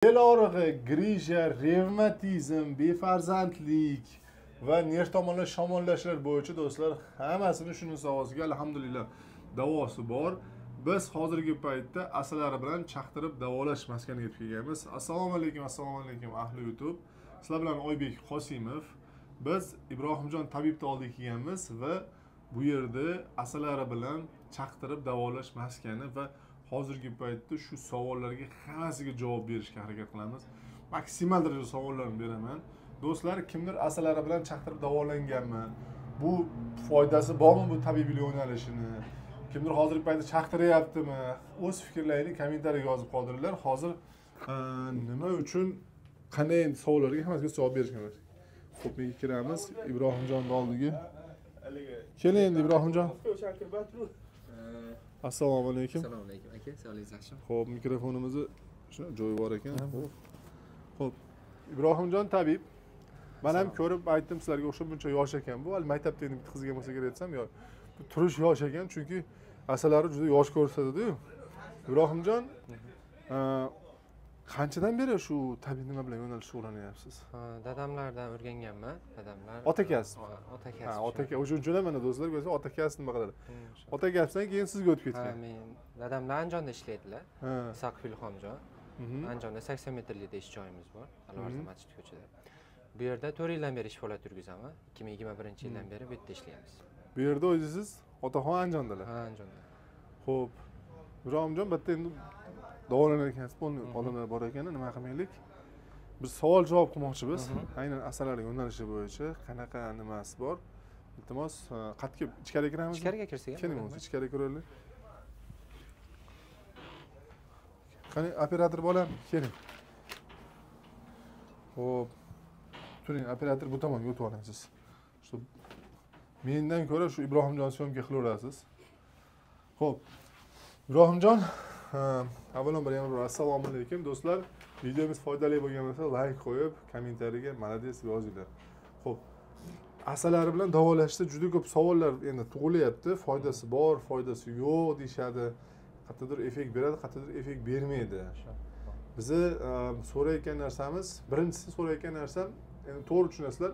Bel og'rig'i, grija, revmatizm, befarzandlik va nerv tomonlar shamollashlar bo'yicha do'stlar hammasini shuni savosiga alhamdulillah davosi bor. Biz hozirgi paytda asalari bilan chaqtirib davolash maskaniga yetib kelganmiz. Assalomu alaykum ahli YouTube. Sizlar bilan Oybek Qosimov. Biz Ibrohimjon tabibni oldiga kelganmiz va bu yerda asalari bilan chaqtirib davolash maskani va hozirgi paytda shu savollarga hammasiga javob berishga harakat qilamiz. Maksimal darajada savollarni beraman. Do'stlar, kimdir asalari bilan chaqtirib davolanganmi? Bu foydasi bormi bu tabibiy yo'nalishini? Kimdir hozirgi paytda chaqtiryaptimi? O'z fikrlarini kommentariyaga yozib qoldiringlar. Hozir nima uchun qanday savollarga hammasiga javob berishimiz. Xo'p, menga kiramiz Ibrohimjonning oldiga. Keling endi Ibrohimjon. Assalomu alaykum. Assalomu alaykum aka, sog'ligingiz yaxshimi? Xo'p, mikrofonimizni shuna joyi bor ekan. Xo'p, Ibrohimjon tabib. Men ham ko'rib aytdim sizlarga o'xshab buncha yosh ekan. Bu hali maktabda endi bitta qizga bo'lsa kerak desam, yo'q. Bu turish yosh ekan, chunki asalari juda yosh ko'rsatadi-yu. Ibrohimjon, qanchadan beri shu tabiiy nima bilan yo'nalish shug'ullanyapsiz? Dadamlardan o'rganganman. Dadamlar. Ota kasb. Ota kasb. Ha, ota kasb. O'sha uchun mana do'stlar ko'rsa ota kasb nima qiladi? Ota kasbdan keyin sizga o'tib ketgan. Ha, men dadamlar Andijonda ishlaydilar. Saqfilxonjon. Andijonda 80 metrlik ish joyimiz bor. Alvarza masjid ko'chada. Bu yerda 4 yildan beri ish faoliyat yurgizaman. 2021-yildan beri bu yerda ishlaymiz. Bu yerda o'zingiz otaxon Andijondalar. Ha, Andijonda. Xo'p. Ibrohimjon, bitta endi davolanayotgan odamlar bor ekan, nima qilmaylik? Biz savol javob qilmoqchimiz. Aynan asalari yo'nalishi bo'yicha qanaqa nimasi bor? Iltimos, qatga ichkariga kiramiz. Ichkariga kirsak ham. Keling, o'zi ichkariga kiraylik. Qani operator bolam, keling. Xo'p. Turing, operator bu tomonga o'tib olasiz. Shu mendan ko'ra shu Ibrohimjon syomka qilaverasiz. Xo'p. Ibrohimjon, avvalambor yana bir assalomu alaykum do'stlar. Videomiz foydali bo'lgan bo'lsa, like qo'yib, kommentariyaga malades yozinglar. Xo'p. Asalari bilan davolashda juda ko'p savollar endi tug'ilyapti. Foydasi bor, foydasi yo'q deyshadi. Qattiqdir effekt beradi, qattiqdir effekt bermaydi. Bizni so'rayotgan narsamiz, birinchisi so'rayotgan narsam, endi to'g'ri tushunasizlar,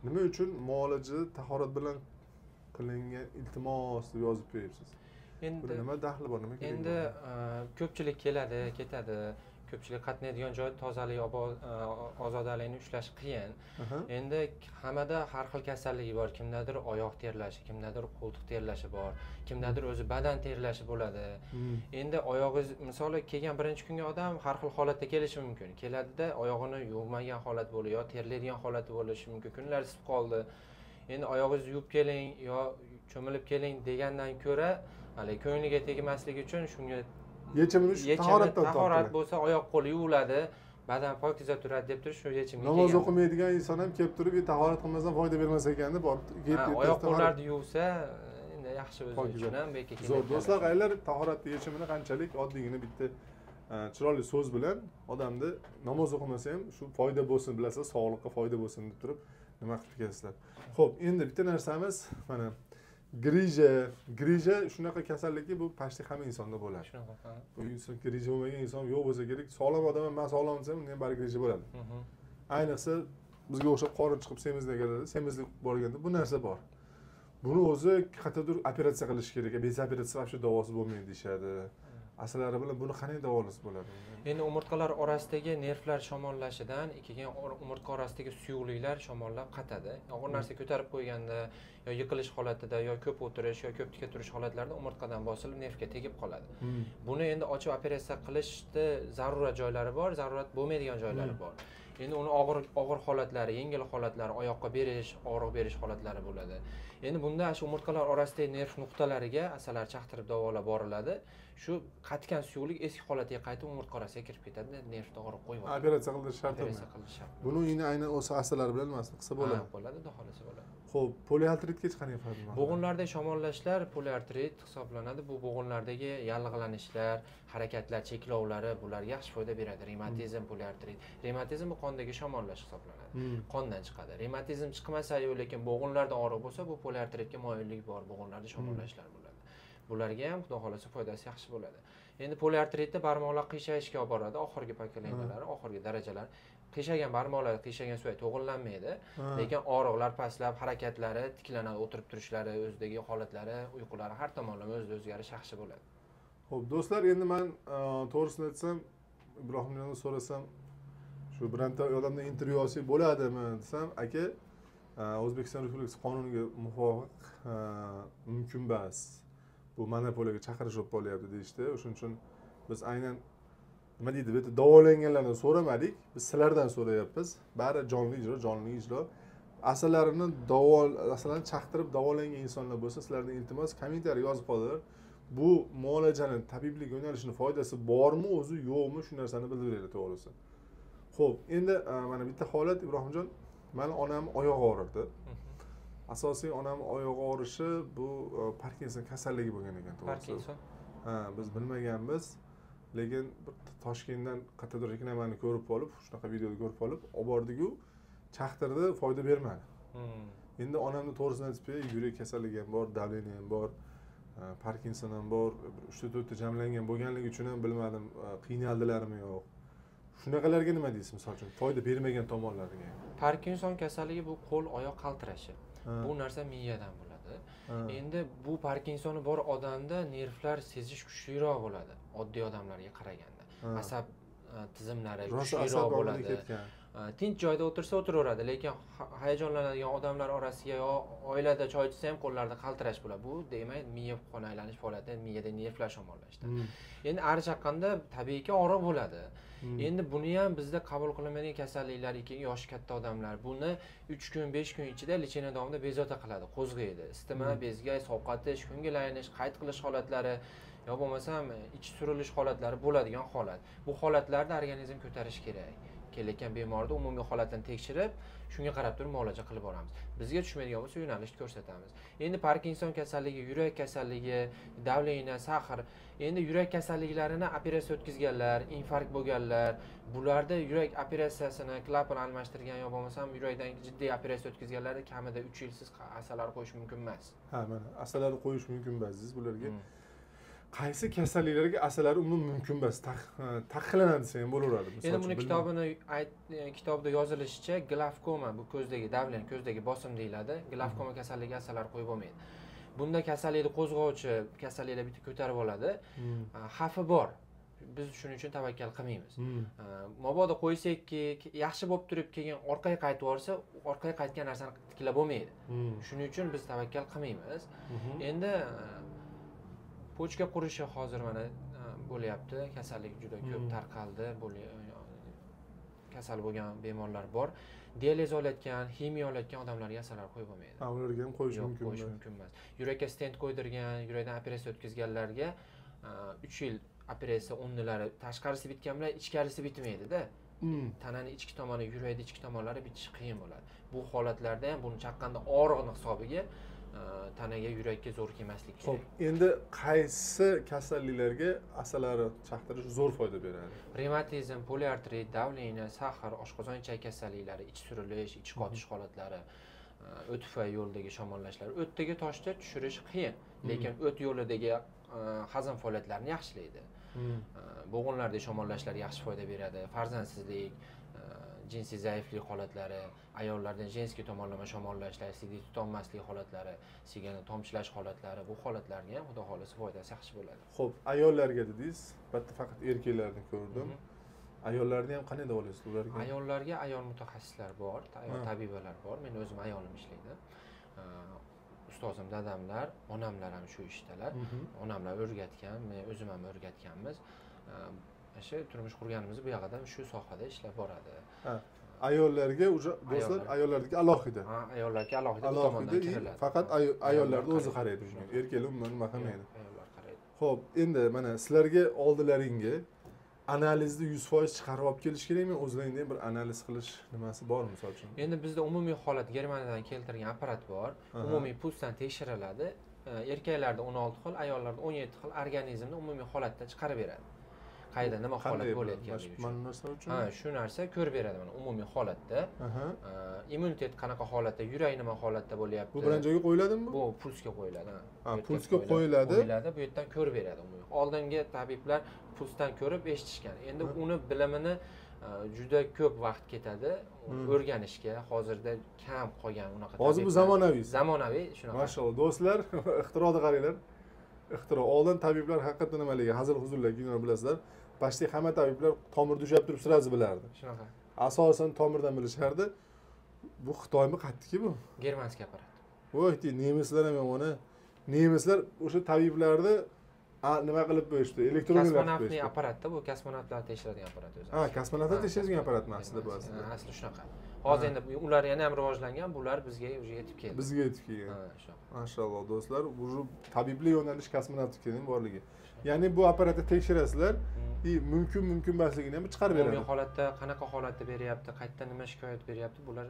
nima uchun muolaja tahorat bilan qilingan iltimos deb yozib qo'yibsiz? Endi nima daxli bor, nima kerak? Endi ko'pchilik keladi, ketadi. Ko'pchilik qatnaydigan joy tozalik, ozodalikni ushlash qiyin. Endi hammada har xil kasallik bor. Kimdadir oyoq terlashi, kimdadir qo'ltiq terlashi bor, kimdadir o'zi badan terlashi bo'ladi. Endi oyog'ingiz, misoli kelgan birinchi kunga odam har xil holatda kelishi mumkin. Keladida oyog'ini yuvmagan holat bo'ladi, yo terlaydigan holati bo'lishi mumkin. Kunlar isib qoldi. Endi oyog'ingizni yuvib keling yo cho'milib keling degandan ko'ra, hali ko'ngliga tegmasligi uchun shunga yechimini shu tahoratdan topdi. Tahorat bo'lsa oyoq qo'l yuviladi, badan pokiza turadi deb turib shu yechimga kelgan. Namoz o'qimaydigan inson ham kelib turib, tahorat qilmasdan foyda bermas ekan deb oyoq qo'llarni yuvsa, endi yaxshi o'zi uchun ham bekka keladi. Zo'r do'stlar, qaylar tahoratni yechimini qanchalik oddiygina bitta chiroyli so'z bilan odamni namoz o'qimasa ham shu foyda bo'lsin, bilasiz, sog'liqqa foyda bo'lsin deb turib nima qilib ketasizlar. Xo'p, endi bitta narsamiz mana grija shunaqa kasallikki bu pashti hamma insonda bo'ladi. Shunaqa. Bu inson grija bo'lmagan inson yo'q bo'lsa kerak. Sog'lom odam ham men sog'lom desam, unga bari grija bo'ladi. Ayniqsa bizga o'xshab qorin chiqib semizlik keladi, semizlik borganda bu narsa bor. Buni o'zi qattiqdir operatsiya qilish kerak. Bez operatsiya вообще davosi bo'lmaydi deyshadi. Asalari bilan buni qanday davolasi bo'ladi? Endi umurtqalar orasidagi nervlar shamollashidan keyin umurtqa orasidagi suyuqliklar shamollab qatadi. Og'ir narsa ko'tarib qo'yganda yo yiqilish holatida yo ko'p o'tirish yo ko'p tika turish holatlarida umurtqadan bosilib nervga tegib qoladi. Buni endi ochib operatsiya qilishda zarurat joylari bor, zarurat bo'lmaydigan joylari bor. Endi uni og'ir holatlari, yengil holatlari, oyoqqa berish, og'riq berish holatlari bo'ladi. Endi bunda shu umurtqalar orasidagi nerv nuqtalariga asallar chaqtirib davolab boriladi. Shu qatgan suyuqlik eski holatiga qaytib umurtqa orasiga kirib ketadi, nervni og'riq qo'yadi. Operatsiya qilish shartmi? Operatsiya qilish shart. Buni endi aynan o'sha asallar bilan emas, qilsa bo'ladi. Bo'ladi, xudo xolasa bo'ladi. Xo'p, poliartritga hech qanday foyda bormi? Bo'g'inlarda shamollashlar poliartrit hisoblanadi. Bu bo'g'inlardagi yallig'lanishlar, harakatlar cheklovlari bularga yaxshi foyda beradi. Revmatizm, poliartrit. Revmatizm bu qondagi shamollash hisoblanadi. Qondan chiqadi. Revmatizm chiqmasa-yu, lekin bo'g'inlarda og'riq bo'lsa, bu poliartritga moyillik bor, bo'g'inlarda shamollashlar bo'ladi. Bularga ham xudo xolasa foydasi yaxshi bo'ladi. Endi poliartritda barmoqlar qiyshayishga olib boradi, oxirgi pokoleniyalari, oxirgi darajalar. Qiyshaygan barmoqlar, qiyshaygan suyak to'g'rilanmaydi, lekin og'riqlar pastlab, harakatlari, tiklanib o'tirib turishlari, o'zidagi holatlari, uyqulari har tomonlama o'zida o'zgarish yaxshi bo'ladi. Xo'p, do'stlar, endi men to'g'risini aytsam, Ibrohimjondan so'rasam, shu bironta odamda intervyu olsak bo'ladimi desam, aka, O'zbekiston Respublikasi qonuniga muvofiq mumkin emas. Bu monopoliyaga chaqirish bo'lib qolyapti deyishdi. Shuning uchun biz aynan nima deydi, bu yerda davolanganlardan so'ramadik, biz sizlardan so'rayapmiz. Bari jonli ijro. Asallarni chaqtirib davolangan insonlar bo'lsa, sizlardan iltimos kommentariy yozib qolinglar. Bu muolajani, tabiblik yo'nalishini foydasi bormi, o'zi yo'qmi, shu narsani bildiringlar to'g'risi. Xo'p, endi mana bitta holat, Ibrohimjon, meni onam oyog'i og'rirdi. Asosiy onam oyog'i og'rishi bu Parkinson kasalligi bo'lgan ekan, to'g'risi. Parkinson. Biz bilmaganmiz, lekin Toshkentdan qayerdadir reklamani ko'rib olib, shunaqa videoni ko'rib olib, olib bordik-ku, chaqtirdi, foyda bermadi. Endi onamni to'g'risini aytib qo'yay, yurak kasalligi ham bor, davleniya ham bor, Parkinson ham bor, 3-4 ta jamlangan bo'lganligi uchun ham bilmadim, qiynaldilarmi yo'q. Shunaqalarga nima deysiz, misol uchun, foyda bermagan tomonlariga? Parkinson kasalligi bu qo'l, oyoq qaltirashi. Bu narsa miyadan bo'ladi. Endi bu Parkinsoni bor odamda nervlar sezish kuchliroq bo'ladi, oddiy odamlarga qaraganda. Asab tizimlari kuchliroq bo'ladi. Tinch joyda o'tirsa o'tiraveradi, lekin hayajonlanadigan odamlar orasiga yo oilada choy ichsa ham qo'llarida qaltirash bo'ladi. Bu demak miya qon aylanish faoliyati, miyada nervlar shamollashdi. Endi ari chaqqanda tabiiyki og'riq bo'ladi. Endi buni ham bizda qabul qilinmaydigan kasalliklar ekan, yoshi katta odamlar buni 3 kun, 5 kun ichida lecheniya davomida bezovta qiladi, qo'zg'aydi. Isitma, bezgay, sovqatish, ko'ngillanish, qayt qilish holatlari yo bo'lmasam ich surilish holatlari bo'ladigan holat. Bu holatlarda organizm ko'tarish kerak. Kelayotgan bemorni umumiy holatini tekshirib, shunga qarab turib muolaja qilib boramiz. Bizga tushmaydigan bo'lsa yo'nalishni ko'rsatamiz. Endi Parkinson kasalligi, yurak kasalligi, davleniya, sahar, endi yurak kasalliklarini operatsiya o'tkazganlar, infarkt bo'lganlar, bularda yurak operatsiyasini klapan almashtirgan yo bo'lmasam yurakdan jiddiy operatsiya o'tkazganlarda kamida 3 yilsiz asallar qo'yish mumkin emas. Ha, mana asallarni qo'yish mumkin emas siz bularga. Qaysi kasalliklarga asalari umuman mumkin emas, taqiqlanadi desa ham bo'laveradi. Endi buni kitobda yozilishicha, glavkoma, bu ko'zdagi davlen, ko'zdagi bosim deyiladi. Glavkoma kasalligi asallar qo'yib bo'lmaydi. Bunda kasallikni qo'zg'ovchi kasalliklar bitta ko'tarib oladi. Xavfi bor. Biz shuning uchun tavakkal qilmaymiz. Mabodo qo'ysakki, yaxshi bo'lib turib keyin orqaga qaytib borsa, orqaga qaytgan narsani tiklab bo'lmaydi. Shuning uchun biz tavakkal qilmaymiz. Endi pochka qurishi hozir mana bo'lyapti. Kasallik juda ko'p tarqaldi. Kasal bo'lgan bemorlar bor. Dializ olayotgan, ximiya olayotgan odamlarga asallar qo'yib bo'lmaydi. Ularga ham qo'yish mumkin emas. Yurakka stent qo'ydirgan, yurakdan operatsiya o'tkazganlarga 3 yil operatsiya o'rnilari tashqarisi bitgan bilan ichkarisi bitmaydi-da. Tananing ichki tomoni, yurakning ichki tomonlari bitishi qiyin bo'ladi. Bu holatlarda ham buni chaqqanda og'riqning hisobiga tanaga, yurakka zo'r kelmaslik kerak. Xo'p, endi qaysi kasalliklarga asalari chaqtirish zo'r foyda beradi? Revmatizm, poliartrit, davleniya, sahar, oshqozon ichak kasalliklari, ich surilish, ich qotish holatlari, o't tufayli yo'ldagi shamollashlar. O'tdagi toshda tushirish qiyin, lekin o't yo'lidagi hazm faoliyatlarini yaxshilaydi. Bo'g'inlardagi shamollashlar yaxshi foyda beradi. Farzandsizlik, jinsiy zaiflik holatlari, ayollarda jinsiy tomonlama shamollashlar, sigir tutolmaslik holatlari, sigirni tomchilash holatlari, bu holatlarga ham xudo xolisi foydasi yaxshi bo'ladi. Xo'p, ayollarga dedingiz, bitta faqat erkaklarni ko'rdim. Ayollarni ham qanday davolaysiz ularga? Ayollarga ayol mutaxassislar bor, ayol tabibalar bor. Men o'zim ayolim ishlaydi. Ustozim, dadamlar, onamlar ham shu ishdalar. Onamlar o'rgatgan, men o'zim ham o'rgatganmiz. Shu turmush qurganimiz bu yoqda shu sohada ishlab boradi. Ayollarga do'stlar, ayollarga alohida. Ayollarga alohida tomondan kiriladi. Faqat ayollarni o'zi qaraydi bunga. Erkaklar umuman nima qilmaydi. Ayollar qaraydi. Xo'p, endi mana sizlarga oldilaringga analizni 100% chiqarib olib kelish kerakmi? O'zlaringda ham bir analiz qilish nimasi bormi, misol uchun? Endi bizda umumiy holat Germaniyadan keltirgan apparat bor. Umumiy pulsdan tekshiriladi. Erkaklarda 16 xil, ayollarda 17 xil organizmni umumiy holatda chiqarib beradi. qayda nima holat Qanday bo'layotganligi uchun. mana narsa uchun? Ha, shu narsa ko'rib beradi mana umumiy holatda. Aha. Immunitet qanaqa holatda, yurak nima holatda bo'lyapti. Bu birinchi joyga qo'yiladimi bu? Bu pulsga qo'yiladi. Ha, pulsga qo'yiladi. Qo'yiladi, bu yerdan ko'rib beradi umumiy. Oldingi tabiblar pulsdan ko'rib eshitishgan. Endi uni bilimini juda ko'p vaqt ketadi o'rganishga. Hozirda kam qolgan unaqa. Hozir bu zamonaviy. Zamonaviy shunaqa. Mashalloh, do'stlar, ixtironi qaranglar. Ixtiro. Oldin tabiblar haqiqatan nimaligi, hazil huzurlar, bilasizlar. Bashti hamma tabiblar tomirda ushlab turib sirasi bilardi. Shunaqa. Asosan tomirdan bilishardi. Bu Xitoymi qatdiki bu? Germanskiy apparat. Voy, nemislar ham yomon. Nemislar o'sha tabiblarni nima qilib qo'yishdi? Elektronlar kosmonavtning apparatda bu kosmonavtlar tekshiradigan apparat o'zi. Ha, kosmonavtlar tekshiradigan apparatmi aslida bu aslida? Asli shunaqa. Hozir endi ular yana ham rivojlangan, bular bizga уже yetib keldi. Bizga yetib kelgan. Ha, shunaqa. Mashalloh do'stlar, bu tabiblik yo'nalish kosmonavtikaning borligi. Ya'ni bu apparatni tekshirasizlar, mumkin emasligini ham chiqarib beradi. Umumiy holatda qanaqa holatda beryapti, qayerda nima shikoyat beryapti, bular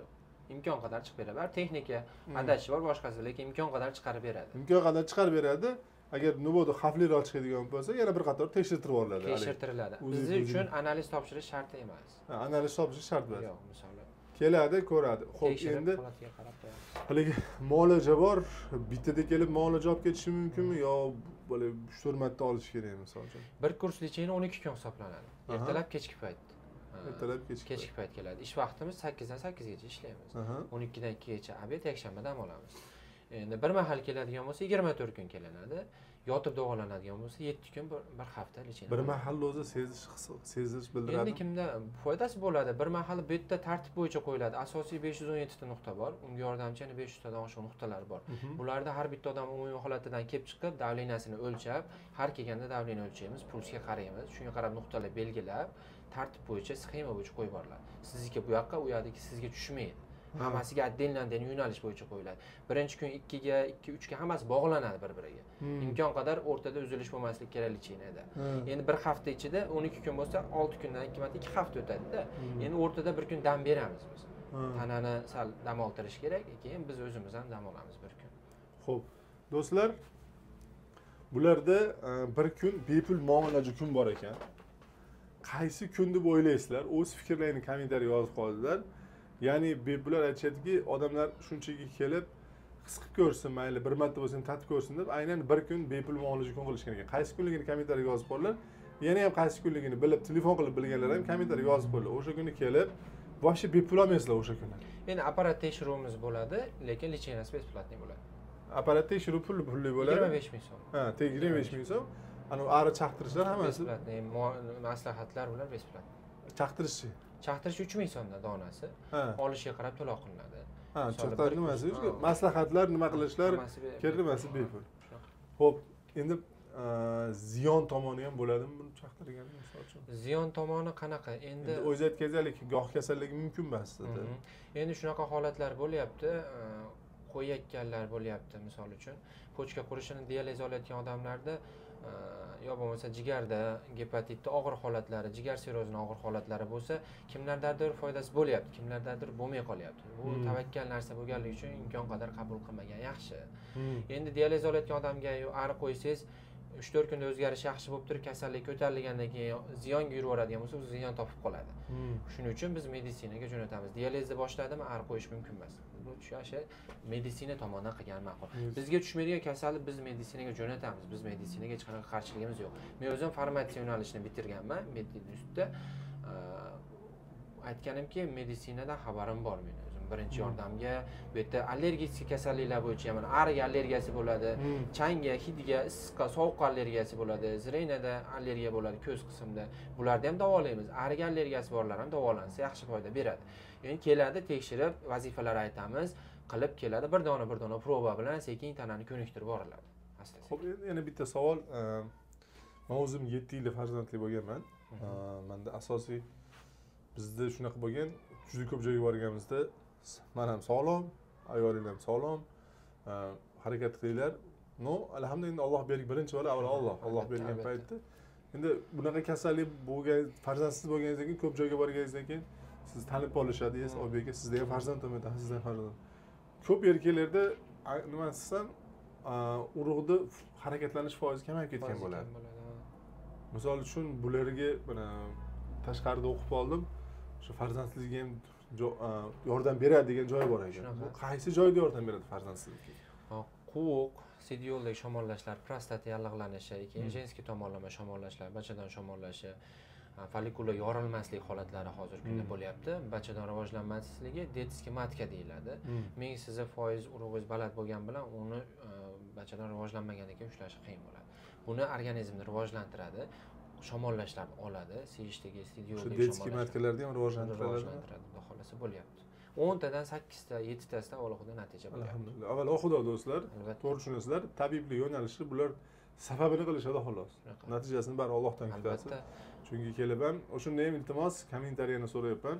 imkon qadar chiqib beradi. Texnika adashi bor boshqasi, lekin imkon qadar chiqarib beradi. Imkon qadar chiqarib beradi. Agar nimadir xavfliroq chiqadigan bo'lsa, yana bir qator tekshirtirib yuboriladi. Tekshirtiriladi. Biz uchun analiz topshirish shart emas. Analiz topshirish shart emas. Yo'q, misol keladi, ko'radi. Xo'p, endi haligi muolaja bor. Bittada kelib muolaja olib ketishi mumkinmi yo bo'la 3-4 marta olish kerakmi misol uchun? Bir kurs lecheniya 12 kun hisoblanadi. Ertalab kechki payt. Ertalab kechki payt keladi. Ish vaqtimiz 8 dan 8 gacha ishlaymiz. 12 dan 2 gacha obed, yakshanba dam olamiz. Endi bir mahal keladigan bo'lsa 24 kun kelinadi. Yotib davolanadigan bo'lsa 7 kun bir hafta lecheniya. Bir mahal o'zi sezish bildiradi. Endi kimda foydasi bo'ladi? Bir mahal bu yerda tartib bo'yicha qo'yiladi. Asosiy 517 ta nuqta bor. Unga yordamchi yana 500 tadan oshiq nuqtalar bor. Bularda har bitta odam umumiy holatidan kelib chiqib, davleniyasini o'lchab, har kelganda davleniya o'lchaymiz, pulsga qaraymiz. Shunga qarab nuqtalar belgilab, tartib bo'yicha, sxema bo'yicha qo'yib boriladi. Sizniki bu yoqqa, u yoqdagi sizga tushmaydi. Hammasiga отдельно yo'nalish bo'yicha qo'yiladi. Birinchi kun 2 ga, 2-3 ga hammasi bog'lanadi bir-biriga. Imkon qadar o'rtada uzilish bo'lmasligi kerak licheniyada. Endi bir hafta ichida 12 kun bo'lsa, 6 kundan 2 marta 2 hafta o'tadi-da. Endi o'rtada bir kun dam beramiz biz. Tanani sal dam oltirish kerak, keyin biz o'zimiz ham dam olamiz bir kun. Xo'p, do'stlar, bularda bir kun bepul muolaja kun bor ekan. Qaysi kun deb o'ylaysizlar? O'z fikrlarini kommentariyaga yozib qoldilar. Ya'ni bular aytishadiki, odamlar shunchaki kelib his qilib ko'rsin, mayli bir marta bo'lsa ham tatib ko'rsin deb, aynan bir kun bepul muolaja kun qilishgan ekan. Qaysi kunligini kommentariyaga yozib qo'yinglar. Yana ham qaysi kunligini bilib, telefon qilib bilganlar ham kommentariyaga yozib qo'yinglar. O'sha kuni kelib, boshi bepul olmaysizlar o'sha kuni. Endi apparat tekshiruvimiz bo'ladi, lekin licheniyasi besplatniy bo'ladi. Apparat tekshiruv pulli bo'ladi. 25 ming so'm. Ha, 25 ming so'm. Ana ari chaqtirishlar hammasi besplatniy, maslahatlar bilan besplatniy. Chaqtirishchi? Chaqiirish 3 ming so'mdan donasi. Olishiga qarab to'lov qilinadi. Ha, chaqtirish nimasi? Maslahatlar, nima qilishlar, kerakmasi bepul. Xo'p, endi ziyon tomoni ham bo'ladimi buni chaqtirganda misol uchun? Ziyon tomoni qanaqa? Endi o'zi aytganidek, goh kasalligi mumkin emas. Endi shunaqa holatlar bo'lyapti. Qo'yayotganlar bo'lyapti, misol uchun, pochka qurishini dializ olayotgan odamlarda yo bo'lmasa jigarda gepatitda og'ir holatlari, jigar sirrozining og'ir holatlari bo'lsa, kimlardadir foydasi bo'lyapti, kimlardadir bo'lmay qolyapti. Bu tavakkal narsa bo'lganligi uchun imkon qadar qabul qilmagan yaxshi. Endi dializ olayotgan odamga ari qo'ysangiz 3-4 kunda o'zgarish yaxshi bo'lib turib, kasallik ko'tarilgandan keyin ziyonga yuraveradigan bo'lsa, u ziyon topib qoladi. Shuning uchun biz meditsinaga jo'natamiz. Dializni boshladimi, ari qo'yish mumkin emas. Bu o'sha meditsina tomonidan qilgan ma'qul. Bizga tushmaydigan kasallik biz meditsinaga jo'natamiz. Biz meditsinaga hech qanaqa qarshiligimiz yo'q. Men o'zim farmatsiya yo'nalishini bitirganman, medinstitutda. Aytganimki, meditsinadan xabarim bor mening. Birinchi yordamga, bu yerda allergik kasalliklar bo'yicha mana ariga allergiyasi bo'ladi, changga, hidga, issiqqa, sovuqqa allergiyasi bo'ladi, zrenada allergiya bo'ladi ko'z qismida. Bularni ham davolaymiz. Ariga allergiyasi borlar ham davolansa yaxshi foyda beradi. Endi keladi, tekshirib, vazifalar aytamiz, qilib keladi, bir dona proba bilan sekin tanani ko'niktirib boriladi. Xo'p, yana bitta savol. Men o'zim 7 yil farzandli bo'lganman. Menda asosiy bizda shunaqa bo'lgan, juda ko'p joyga borganimizda men ham sog'lom, ayolim ham sog'lom, harakat qilinglar. No, alhamdulillah, Alloh bergan birinchi bor, avvalo Alloh bergan paytda. Endi bunaqa kasallik bo'lgan, farzandsiz bo'lganingizdan keyin, ko'p joyga borganingizdan keyin siz tanib olishadingiz, Oybek aka, sizda ham farzandim edi, sizdan farzand. Ko'p erkaklarda nima desam, urug'da harakatlanish foizi kamayib ketgan bo'ladi. Misol uchun bularga mana tashqarida o'qib oldim. O'sha farzandlikka ham yordam beradi degan joyi bor ekan. Shunaqa. Bu qaysi joyda yordam beradi farzandsizlikka? Quvuq, sidyoldagi shamollashlar, prostata yallig'lanishi, keyin jenskiy tomonlama shamollashlar, bachadan shamollashi, follikula yorilmaslik holatlari hozirgi kunda bo'lyapti. Bachadan rivojlanmasligi detskiy matka deyiladi. Ming sizni foiz urug'ingiz baland bo'lgan bilan uni bachadan rivojlanmagan ekan ushlashi qiyin bo'ladi. Buni organizmni rivojlantiradi, shamollashlarni oladi, siyishdagi sidyoldagi detskiy matkalarda ham rivojlantiradi. Xudo xolasa bo'lyapti. 10 tadan 8 ta, 7 tasida alohida natija bo'lyapti. Alhamdulillah. Avvalo xudo do'stlar, Albatta. to'g'ri tushunasizlar, tabiblik yo'nalishi bular sababini qilishadi xolos. Shunaqa. Natijasini bari Allohdan kutasiz. Albatta. Chunki kelib ham o'shunda ham iltimos kommentariyani so'rayapman.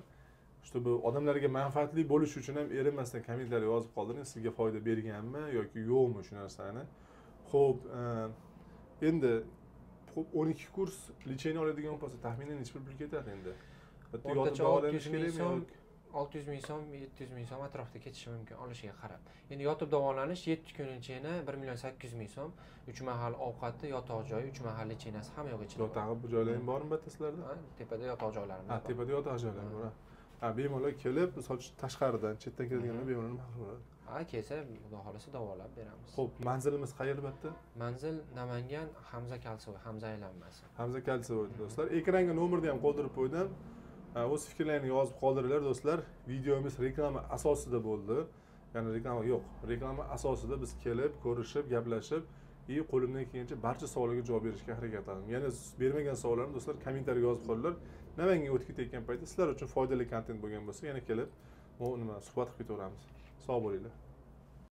Bu odamlarga manfaatli bo'lish uchun ham erinmasdan kommentariy yozib qoldiring, sizga foyda berganmi yoki yo'qmi shu narsani. Xo'p, endi 12 kurs lecheniya oladigan bo'lsa, taxminan necha pul ketadi endi? Bitta yotib davolanish kerakmi yoki 600 ming so'm, 700 ming so'm atrofida ketishi mumkin olishiga qarab. Endi yotib davolanish 7 kun lecheniya 1 million 800 ming so'm, 3 mahal ovqati, yotoq joyi, 3 mahal lecheniyasi ham yo'q ichida. yotag'i bu joylar ham bormi bitta sizlarda? Tepada yotoq joylarimiz bor. Tepada yotoq joylar bor. Bemalol kelib, soch tashqaridan, chetdan keladiganlar bemalol mahsul bo'ladi. Kelsa, xudo xolasa davolab beramiz. Xo'p, manzilimiz qayerda bitta? Manzil Namangan, Hamza Kalsovoy, Hamza aylanmasi. Hamza Kalsovoy do'stlar. Ekranga nomerni ham qoldirib qo'ydim. O'z fikrlaringizni yozib qoldiringlar do'stlar. Videomiz reklama asosida bo'ldi. Ya'ni reklama yo'q. Reklama asosida biz kelib, ko'rishib, gaplashib, qo'limdan kelgancha barcha savollarga javob berishga harakat qilaman. Yana bermagan savollarni do'stlar kommentariyga yozib qo'yinglar. Namanganga o'tib ketayotgan paytda sizlar uchun foydali kontent bo'lgan bo'lsa, yana kelib, suhbat qilib ketaveramiz. Sog' bo'linglar.